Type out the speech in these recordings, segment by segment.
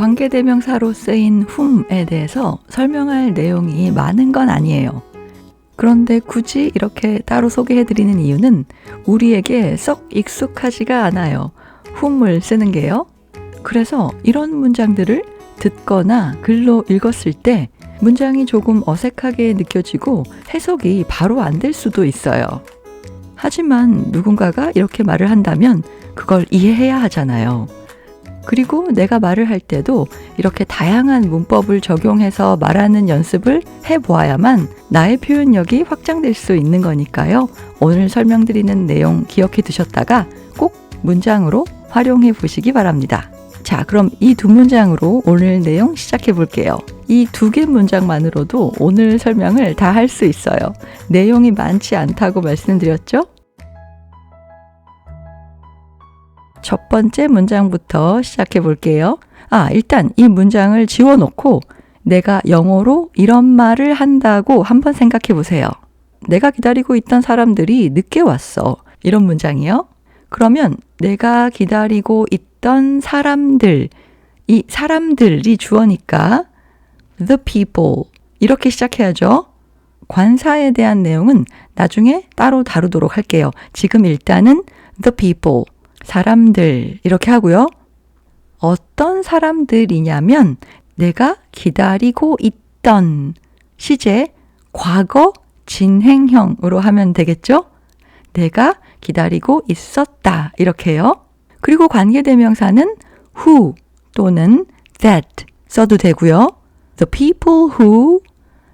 관계대명사로 쓰인 whom에 대해서 설명할 내용이 많은 건 아니에요. 그런데 굳이 이렇게 따로 소개해드리는 이유는 우리에게 썩 익숙하지가 않아요. whom을 쓰는 게요. 그래서 이런 문장들을 듣거나 글로 읽었을 때 문장이 조금 어색하게 느껴지고 해석이 바로 안 될 수도 있어요. 하지만 누군가가 이렇게 말을 한다면 그걸 이해해야 하잖아요. 그리고 내가 말을 할 때도 이렇게 다양한 문법을 적용해서 말하는 연습을 해보아야만 나의 표현력이 확장될 수 있는 거니까요. 오늘 설명드리는 내용 기억해 두셨다가 꼭 문장으로 활용해 보시기 바랍니다. 자, 그럼 이 두 문장으로 오늘 내용 시작해 볼게요. 이 두 개 문장만으로도 오늘 설명을 다 할 수 있어요. 내용이 많지 않다고 말씀드렸죠? 첫 번째 문장부터 시작해 볼게요. 일단 이 문장을 지워놓고 내가 영어로 이런 말을 한다고 한번 생각해 보세요. 내가 기다리고 있던 사람들이 늦게 왔어. 이런 문장이요. 그러면 내가 기다리고 있던 사람들, 이 사람들이 주어니까 the people 이렇게 시작해야죠. 관사에 대한 내용은 나중에 따로 다루도록 할게요. 지금 일단은 the people, 사람들 이렇게 하고요. 어떤 사람들이냐면 내가 기다리고 있던 시제 과거 진행형으로 하면 되겠죠? 내가 기다리고 있었다 이렇게요. 그리고 관계대명사는 who 또는 that 써도 되고요. The people who,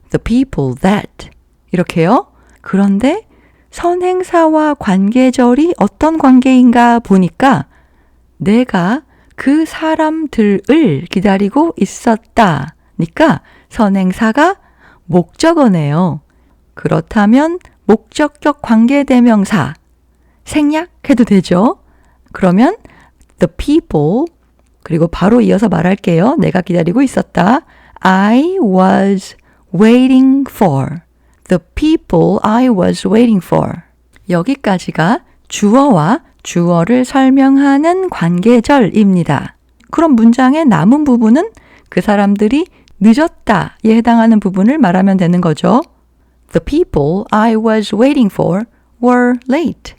the people that 이렇게요. 그런데 선행사와 관계절이 어떤 관계인가 보니까 내가 그 사람들을 기다리고 있었다니까 선행사가 목적어네요. 그렇다면 목적격 관계대명사 생략해도 되죠? 그러면 the people 그리고 바로 이어서 말할게요. 내가 기다리고 있었다. I was waiting for. The people I was waiting for. 여기까지가 주어와 주어를 설명하는 관계절입니다. 그럼 문장의 남은 부분은 그 사람들이 늦었다에 해당하는 부분을 말하면 되는 거죠. The people I was waiting for were late.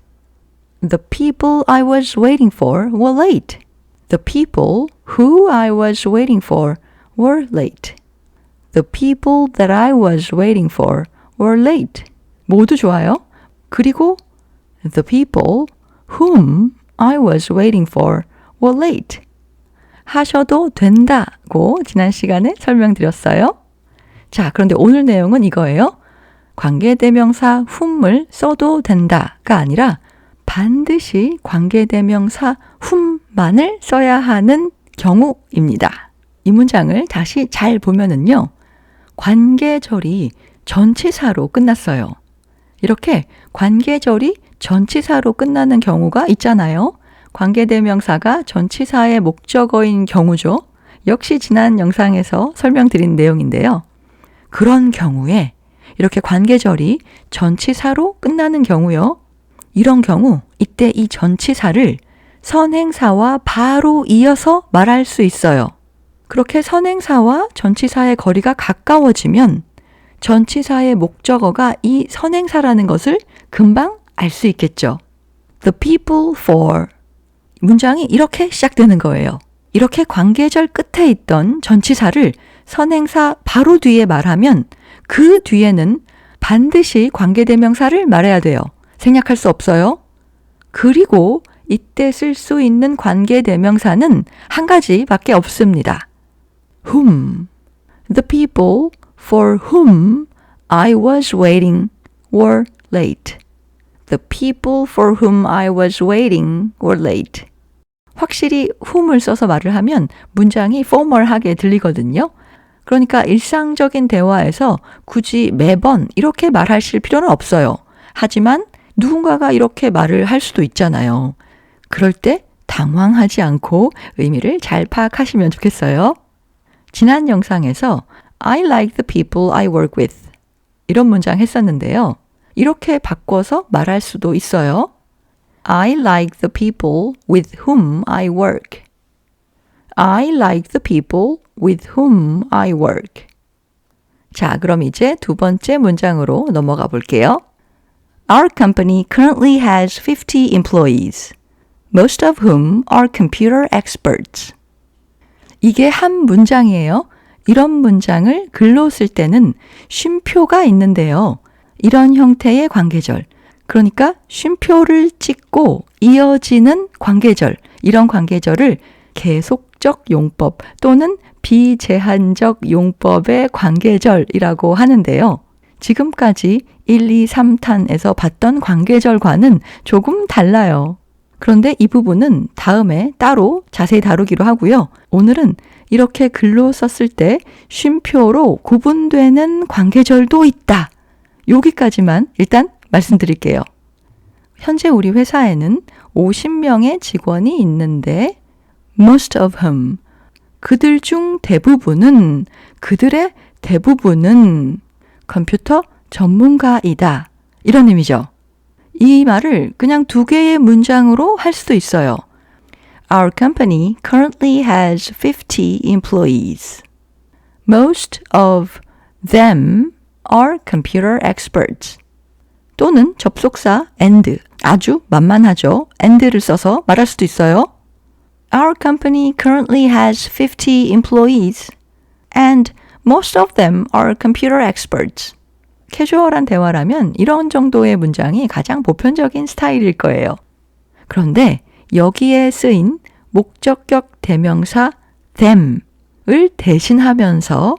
The people I was waiting for were late. The people who I was waiting for were late. The people that I was waiting for were late. 모두 좋아요. 그리고 the people whom I was waiting for were late. 하셔도 된다고 지난 시간에 설명드렸어요. 자, 그런데 오늘 내용은 이거예요. 관계대명사 whom을 써도 된다가 아니라 반드시 관계대명사 whom만을 써야 하는 경우입니다. 이 문장을 다시 잘 보면은요. 관계절이 전치사로 끝났어요. 이렇게 관계절이 전치사로 끝나는 경우가 있잖아요. 관계대명사가 전치사의 목적어인 경우죠. 역시 지난 영상에서 설명드린 내용인데요. 그런 경우에 이렇게 관계절이 전치사로 끝나는 경우요. 이런 경우 이때 이 전치사를 선행사와 바로 이어서 말할 수 있어요. 그렇게 선행사와 전치사의 거리가 가까워지면 전치사의 목적어가 이 선행사라는 것을 금방 알 수 있겠죠. The people for 문장이 이렇게 시작되는 거예요. 이렇게 관계절 끝에 있던 전치사를 선행사 바로 뒤에 말하면 그 뒤에는 반드시 관계대명사를 말해야 돼요. 생략할 수 없어요. 그리고 이때 쓸 수 있는 관계대명사는 한 가지밖에 없습니다. whom. The people for whom I was waiting were late. The people for whom I was waiting were late. 확실히 whom을 써서 말을 하면 문장이 formal하게 들리거든요. 그러니까 일상적인 대화에서 굳이 매번 이렇게 말하실 필요는 없어요. 하지만 누군가가 이렇게 말을 할 수도 있잖아요. 그럴 때 당황하지 않고 의미를 잘 파악하시면 좋겠어요. 지난 영상에서 I like the people I work with 이런 문장 했었는데요. 이렇게 바꿔서 말할 수도 있어요. I like the people with whom I work. I like the people with whom I work. 자, 그럼 이제 두 번째 문장으로 넘어가 볼게요. Our company currently has 50 employees, most of whom are computer experts. 이게 한 문장이에요. 이런 문장을 글로 쓸 때는 쉼표가 있는데요. 이런 형태의 관계절, 그러니까 쉼표를 찍고 이어지는 관계절, 이런 관계절을 계속적 용법 또는 비제한적 용법의 관계절이라고 하는데요. 지금까지 1, 2, 3탄에서 봤던 관계절과는 조금 달라요. 그런데 이 부분은 다음에 따로 자세히 다루기로 하고요. 오늘은 이렇게 글로 썼을 때 쉼표로 구분되는 관계절도 있다. 여기까지만 일단 말씀드릴게요. 현재 우리 회사에는 50명의 직원이 있는데 most of whom, 그들 중 대부분은, 그들의 대부분은 컴퓨터 전문가이다. 이런 의미죠. 이 말을 그냥 두 개의 문장으로 할 수도 있어요. Our company currently has 50 employees. Most of them are computer experts. 또는 접속사 and, 아주 만만하죠. and를 써서 말할 수도 있어요. Our company currently has 50 employees and most of them are computer experts. 캐주얼한 대화라면 이런 정도의 문장이 가장 보편적인 스타일일 거예요. 그런데 여기에 쓰인 목적격 대명사 them을 대신하면서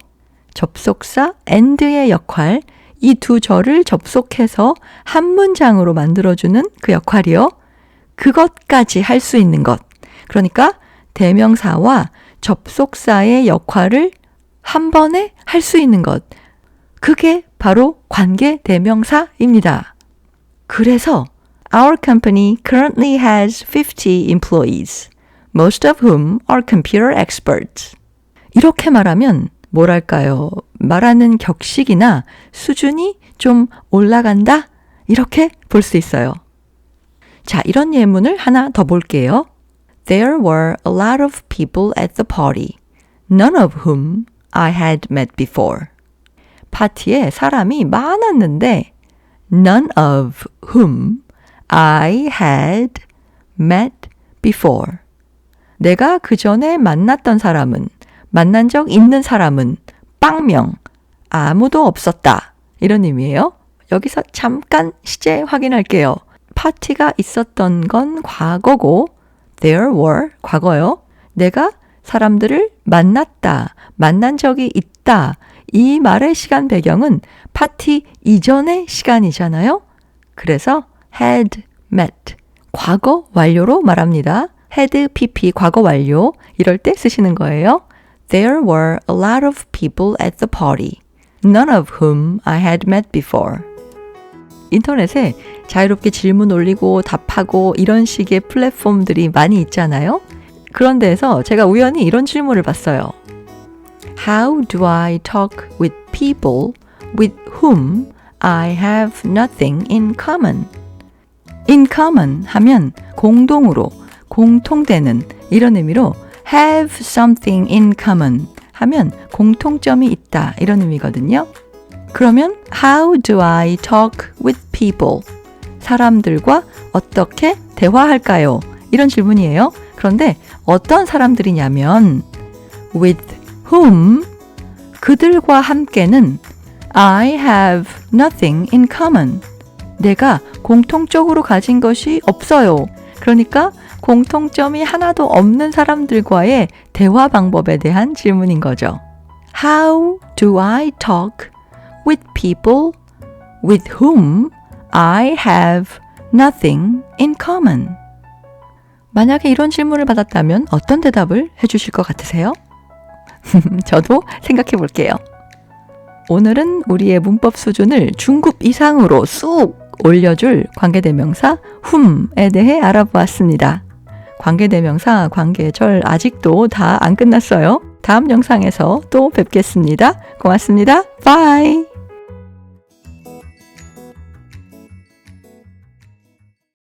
접속사 and의 역할, 이 두 절을 접속해서 한 문장으로 만들어주는 그 역할이요. 그것까지 할 수 있는 것. 그러니까 대명사와 접속사의 역할을 한 번에 할 수 있는 것. 그게 바로 관계 대명사입니다. 그래서 Our company currently has 50 employees, most of whom are computer experts. 이렇게 말하면 뭐랄까요? 말하는 격식이나 수준이 좀 올라간다? 이렇게 볼 수 있어요. 자, 이런 예문을 하나 더 볼게요. There were a lot of people at the party, none of whom I had met before. 파티에 사람이 많았는데 none of whom I had met before. 내가 그 전에 만났던 사람은, 만난 적 있는 사람은 빵명, 아무도 없었다. 이런 의미예요. 여기서 잠깐 시제 확인할게요. 파티가 있었던 건 과거고 there were 과거요. 내가 사람들을 만났다, 만난 적이 있다. 이 말의 시간 배경은 파티 이전의 시간이잖아요. 그래서 had met, 과거 완료로 말합니다. had pp 과거 완료, 이럴 때 쓰시는 거예요. There were a lot of people at the party, none of whom I had met before. 인터넷에 자유롭게 질문 올리고 답하고 이런 식의 플랫폼들이 많이 있잖아요. 그런 데에서 제가 우연히 이런 질문을 봤어요. How do I talk with people with whom I have nothing in common? In common 하면 공동으로, 공통되는 이런 의미로 have something in common 하면 공통점이 있다 이런 의미거든요. 그러면 how do I talk with people? 사람들과 어떻게 대화할까요? 이런 질문이에요. 그런데 어떤 사람들이냐면 with whom, 그들과 함께는 I have nothing in common. 내가 공통적으로 가진 것이 없어요. 그러니까 공통점이 하나도 없는 사람들과의 대화 방법에 대한 질문인 거죠. How do I talk with people with whom I have nothing in common? 만약에 이런 질문을 받았다면 어떤 대답을 해주실 것 같으세요? 저도 생각해 볼게요. 오늘은 우리의 문법 수준을 중급 이상으로 쑥 올려줄 관계대명사 whom에 대해 알아보았습니다. 관계대명사, 관계절 아직도 다 안 끝났어요. 다음 영상에서 또 뵙겠습니다. 고맙습니다. 바이.